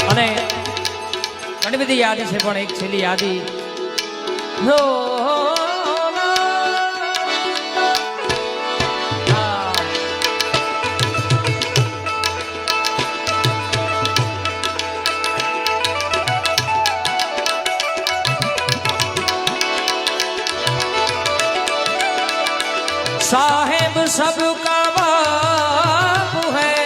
અને ઘણી બધી યાદી છે પણ એક છેલ્લી યાદી साहेब सबका बाप है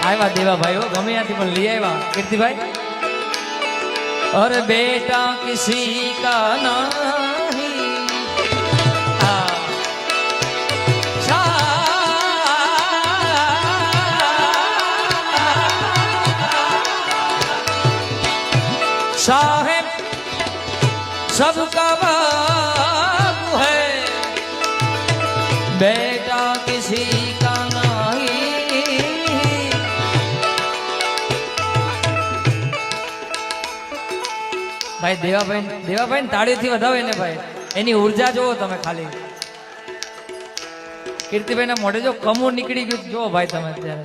आया देवा भाई हो गमे यहाँ पर ले आया कीर्ति भाई और बेटा किसी का नहीं साहेब सबका बाप है बेटा किसी का नहीं भाई देवाभाई ताळीથી વધાવે ને ભાઈ એની ઉર્જા જોવો તમે ખાલી કીર્તિભાઈ ના મોઢે જો કમો નીકળી ગયું જો ભાઈ તમે અત્યારે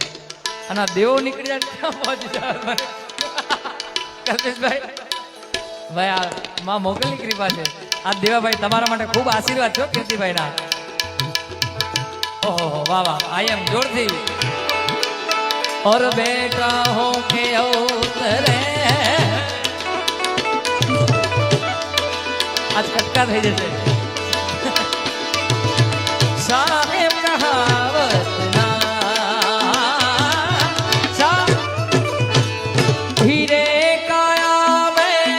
અને દેવો નીકળી જાય કલ્પેશભાઈ ભાઈ આ માં મોગલની કૃપા છે આ દેવાભાઈ તમારા માટે ખૂબ આશીર્વાદ છો કીર્તિભાઈ ના ओह वाह वाह आई एम जोर थी और बेटा हो के उतरे आज कटका થઈ જશે साहेब कहावत ना धीरे काया में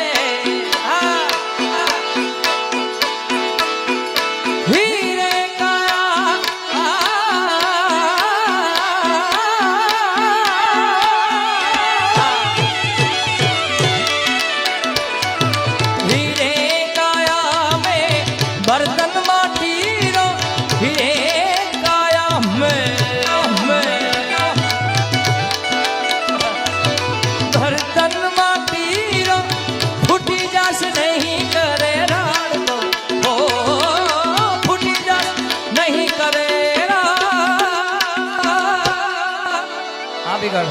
धीरे बर्तन माटी रो हीरे काया बर्तन माटी रो फूटी जास नहीं करे राड़ तो ओ फूटी जास नहीं करे हाँ बिगड़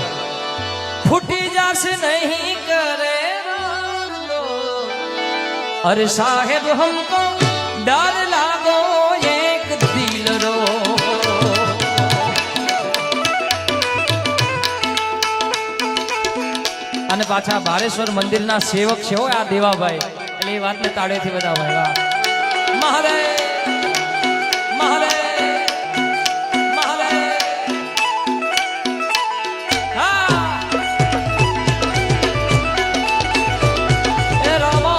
फूटी जास नहीं करे राड़ तो अरे साहेब हमको डर लागो एक दिल रो અને પાછા બારેશ્વર મંદિરના સેવક છે હો આ દેવાભાઈ એટલે એ વાતને તાળેથી બધા ભાઈ વાહ મહાદેવ મહાદેવ મહાદેવ હા એ રામો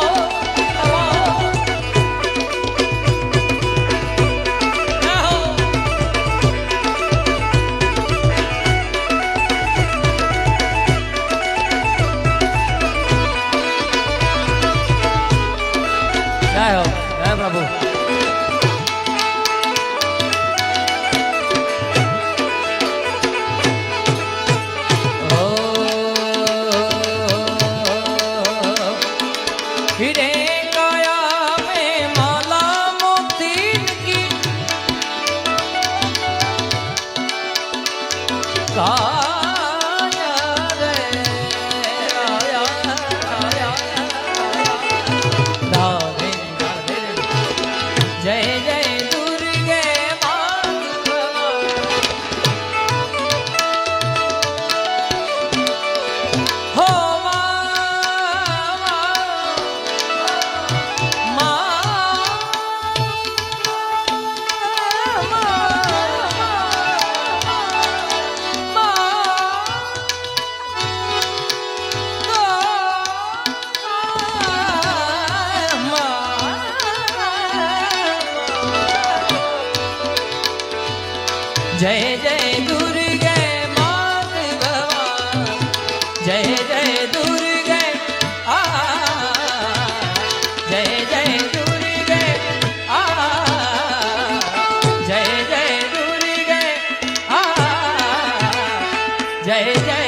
जय प्रभु हीरे काया में माला मोती की जय जय दुर्गे हो जय जय दुर्गे मात भवानी जय जय दुर्गे आ जय जय दुर्गे आ जय जय दुर्गे आ जय जय